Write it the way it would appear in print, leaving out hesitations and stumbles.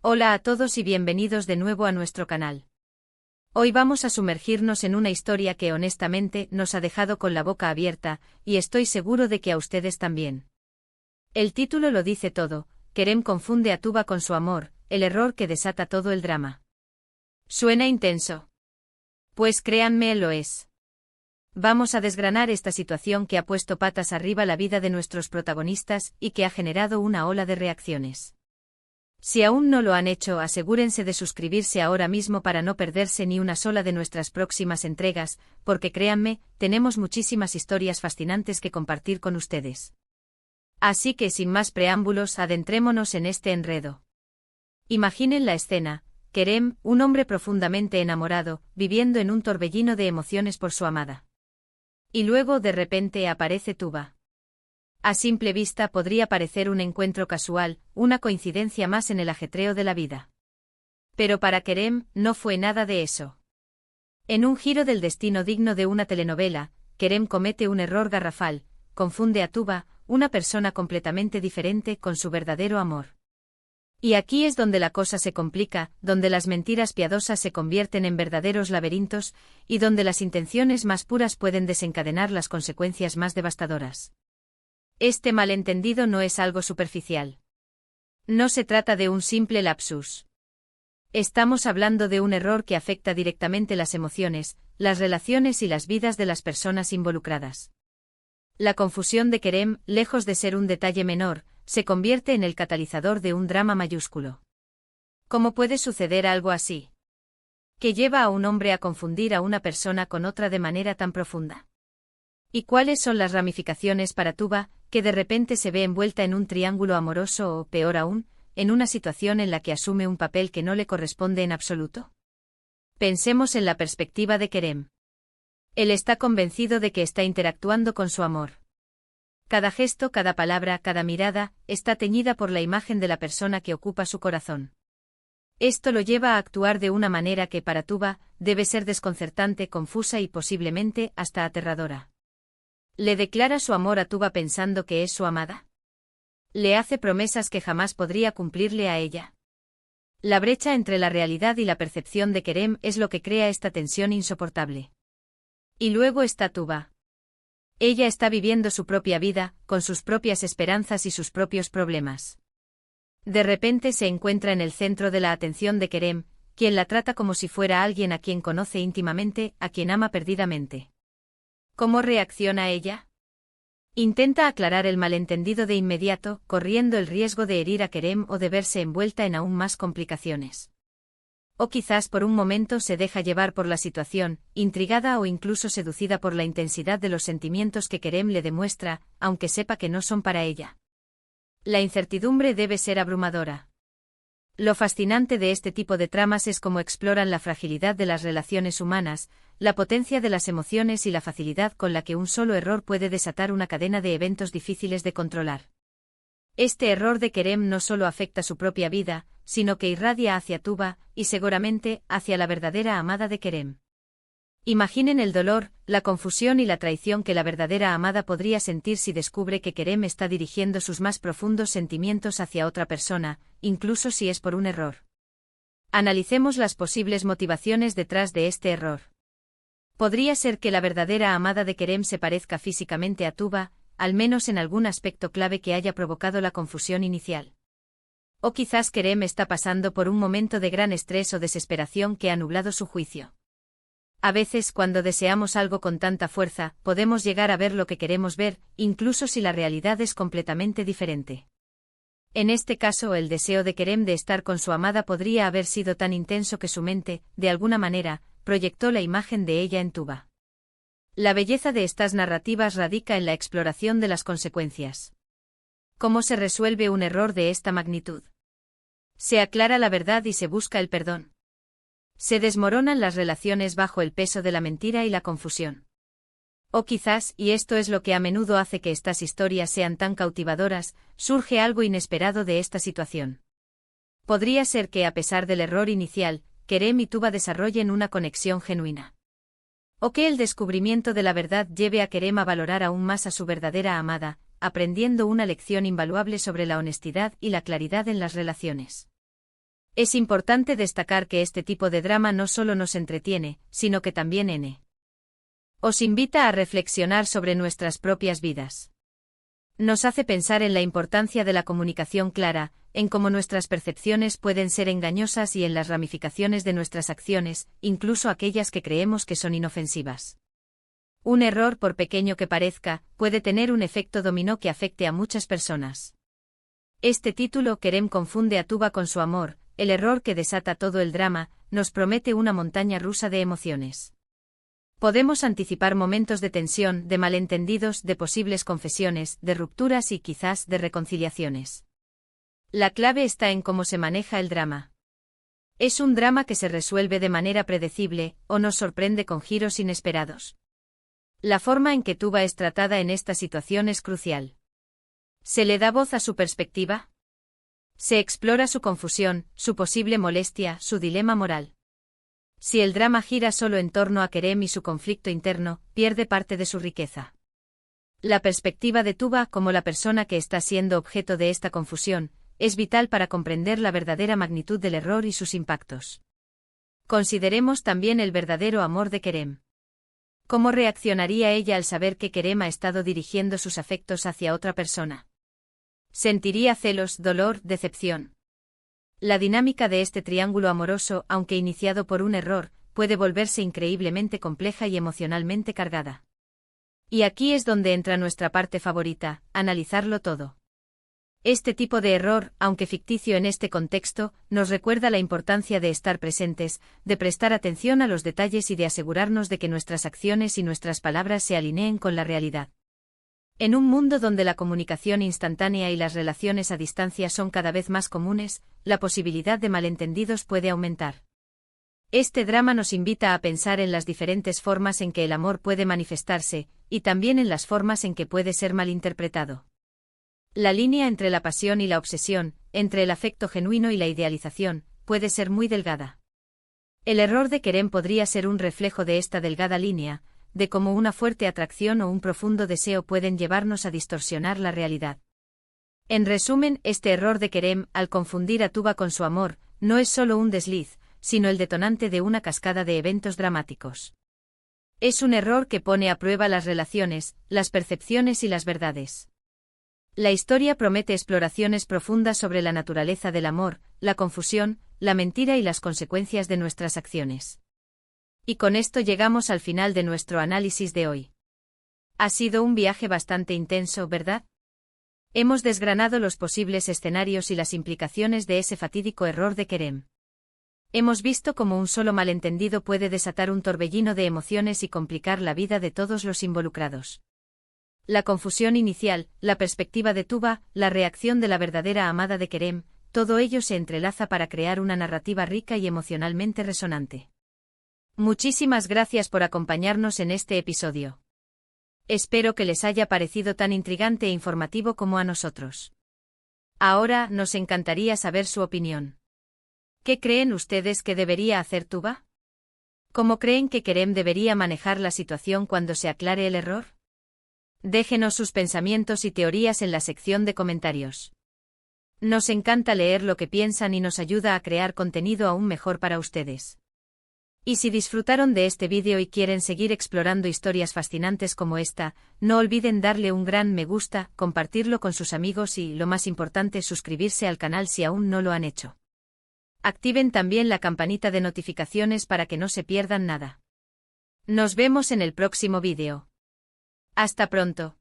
Hola a todos y bienvenidos de nuevo a nuestro canal. Hoy vamos a sumergirnos en una historia que honestamente nos ha dejado con la boca abierta, y estoy seguro de que a ustedes también. El título lo dice todo: Kerem confunde a Tuba con su amor, el error que desata todo el drama. ¿Suena intenso? Pues créanme, lo es. Vamos a desgranar esta situación que ha puesto patas arriba la vida de nuestros protagonistas y que ha generado una ola de reacciones. Si aún no lo han hecho, asegúrense de suscribirse ahora mismo para no perderse ni una sola de nuestras próximas entregas, porque créanme, tenemos muchísimas historias fascinantes que compartir con ustedes. Así que sin más preámbulos, adentrémonos en este enredo. Imaginen la escena: Kerem, un hombre profundamente enamorado, viviendo en un torbellino de emociones por su amada. Y luego de repente aparece Tuba. A simple vista podría parecer un encuentro casual, una coincidencia más en el ajetreo de la vida. Pero para Kerem no fue nada de eso. En un giro del destino digno de una telenovela, Kerem comete un error garrafal: confunde a Tuba, una persona completamente diferente, con su verdadero amor. Y aquí es donde la cosa se complica, donde las mentiras piadosas se convierten en verdaderos laberintos, y donde las intenciones más puras pueden desencadenar las consecuencias más devastadoras. Este malentendido no es algo superficial. No se trata de un simple lapsus. Estamos hablando de un error que afecta directamente las emociones, las relaciones y las vidas de las personas involucradas. La confusión de Kerem, lejos de ser un detalle menor, se convierte en el catalizador de un drama mayúsculo. ¿Cómo puede suceder algo así? ¿Qué lleva a un hombre a confundir a una persona con otra de manera tan profunda? ¿Y cuáles son las ramificaciones para Tuba, que de repente se ve envuelta en un triángulo amoroso o, peor aún, en una situación en la que asume un papel que no le corresponde en absoluto? Pensemos en la perspectiva de Kerem. Él está convencido de que está interactuando con su amor. Cada gesto, cada palabra, cada mirada, está teñida por la imagen de la persona que ocupa su corazón. Esto lo lleva a actuar de una manera que para Tuba debe ser desconcertante, confusa y posiblemente hasta aterradora. ¿Le declara su amor a Tuba pensando que es su amada? ¿Le hace promesas que jamás podría cumplirle a ella? La brecha entre la realidad y la percepción de Kerem es lo que crea esta tensión insoportable. Y luego está Tuba. Ella está viviendo su propia vida, con sus propias esperanzas y sus propios problemas. De repente se encuentra en el centro de la atención de Kerem, quien la trata como si fuera alguien a quien conoce íntimamente, a quien ama perdidamente. ¿Cómo reacciona ella? Intenta aclarar el malentendido de inmediato, corriendo el riesgo de herir a Kerem o de verse envuelta en aún más complicaciones. O quizás por un momento se deja llevar por la situación, intrigada o incluso seducida por la intensidad de los sentimientos que Kerem le demuestra, aunque sepa que no son para ella. La incertidumbre debe ser abrumadora. Lo fascinante de este tipo de tramas es cómo exploran la fragilidad de las relaciones humanas, la potencia de las emociones y la facilidad con la que un solo error puede desatar una cadena de eventos difíciles de controlar. Este error de Kerem no solo afecta su propia vida, sino que irradia hacia Tuba, y seguramente hacia la verdadera amada de Kerem. Imaginen el dolor, la confusión y la traición que la verdadera amada podría sentir si descubre que Kerem está dirigiendo sus más profundos sentimientos hacia otra persona, incluso si es por un error. Analicemos las posibles motivaciones detrás de este error. Podría ser que la verdadera amada de Kerem se parezca físicamente a Tuba, al menos en algún aspecto clave que haya provocado la confusión inicial. O quizás Kerem está pasando por un momento de gran estrés o desesperación que ha nublado su juicio. A veces, cuando deseamos algo con tanta fuerza, podemos llegar a ver lo que queremos ver, incluso si la realidad es completamente diferente. En este caso, el deseo de Kerem de estar con su amada podría haber sido tan intenso que su mente, de alguna manera, proyectó la imagen de ella en Tuba. La belleza de estas narrativas radica en la exploración de las consecuencias. ¿Cómo se resuelve un error de esta magnitud? Se aclara la verdad y se busca el perdón. Se desmoronan las relaciones bajo el peso de la mentira y la confusión. O quizás, y esto es lo que a menudo hace que estas historias sean tan cautivadoras, surge algo inesperado de esta situación. Podría ser que, a pesar del error inicial, Kerem y Tuba desarrollen una conexión genuina. O que el descubrimiento de la verdad lleve a Kerem a valorar aún más a su verdadera amada, aprendiendo una lección invaluable sobre la honestidad y la claridad en las relaciones. Es importante destacar que este tipo de drama no solo nos entretiene, sino que también os invita a reflexionar sobre nuestras propias vidas. Nos hace pensar en la importancia de la comunicación clara, en cómo nuestras percepciones pueden ser engañosas y en las ramificaciones de nuestras acciones, incluso aquellas que creemos que son inofensivas. Un error, por pequeño que parezca, puede tener un efecto dominó que afecte a muchas personas. Este título, Kerem confunde a Tuba con su amor, el error que desata todo el drama, nos promete una montaña rusa de emociones. Podemos anticipar momentos de tensión, de malentendidos, de posibles confesiones, de rupturas y quizás de reconciliaciones. La clave está en cómo se maneja el drama. ¿Es un drama que se resuelve de manera predecible, o nos sorprende con giros inesperados? La forma en que Tuba es tratada en esta situación es crucial. ¿Se le da voz a su perspectiva? ¿Se explora su confusión, su posible molestia, su dilema moral? Si el drama gira solo en torno a Kerem y su conflicto interno, pierde parte de su riqueza. La perspectiva de Tuba, como la persona que está siendo objeto de esta confusión, es vital para comprender la verdadera magnitud del error y sus impactos. Consideremos también el verdadero amor de Kerem. ¿Cómo reaccionaría ella al saber que Kerem ha estado dirigiendo sus afectos hacia otra persona? ¿Sentiría celos, dolor, decepción? La dinámica de este triángulo amoroso, aunque iniciado por un error, puede volverse increíblemente compleja y emocionalmente cargada. Y aquí es donde entra nuestra parte favorita, analizarlo todo. Este tipo de error, aunque ficticio en este contexto, nos recuerda la importancia de estar presentes, de prestar atención a los detalles y de asegurarnos de que nuestras acciones y nuestras palabras se alineen con la realidad. En un mundo donde la comunicación instantánea y las relaciones a distancia son cada vez más comunes, la posibilidad de malentendidos puede aumentar. Este drama nos invita a pensar en las diferentes formas en que el amor puede manifestarse, y también en las formas en que puede ser malinterpretado. La línea entre la pasión y la obsesión, entre el afecto genuino y la idealización, puede ser muy delgada. El error de Kerem podría ser un reflejo de esta delgada línea, de cómo una fuerte atracción o un profundo deseo pueden llevarnos a distorsionar la realidad. En resumen, este error de Kerem, al confundir a Tuba con su amor, no es solo un desliz, sino el detonante de una cascada de eventos dramáticos. Es un error que pone a prueba las relaciones, las percepciones y las verdades. La historia promete exploraciones profundas sobre la naturaleza del amor, la confusión, la mentira y las consecuencias de nuestras acciones. Y con esto llegamos al final de nuestro análisis de hoy. Ha sido un viaje bastante intenso, ¿verdad? Hemos desgranado los posibles escenarios y las implicaciones de ese fatídico error de Kerem. Hemos visto cómo un solo malentendido puede desatar un torbellino de emociones y complicar la vida de todos los involucrados. La confusión inicial, la perspectiva de Tuba, la reacción de la verdadera amada de Kerem, todo ello se entrelaza para crear una narrativa rica y emocionalmente resonante. Muchísimas gracias por acompañarnos en este episodio. Espero que les haya parecido tan intrigante e informativo como a nosotros. Ahora, nos encantaría saber su opinión. ¿Qué creen ustedes que debería hacer Tuba? ¿Cómo creen que Kerem debería manejar la situación cuando se aclare el error? Déjenos sus pensamientos y teorías en la sección de comentarios. Nos encanta leer lo que piensan y nos ayuda a crear contenido aún mejor para ustedes. Y si disfrutaron de este vídeo y quieren seguir explorando historias fascinantes como esta, no olviden darle un gran me gusta, compartirlo con sus amigos y, lo más importante, suscribirse al canal si aún no lo han hecho. Activen también la campanita de notificaciones para que no se pierdan nada. Nos vemos en el próximo vídeo. Hasta pronto.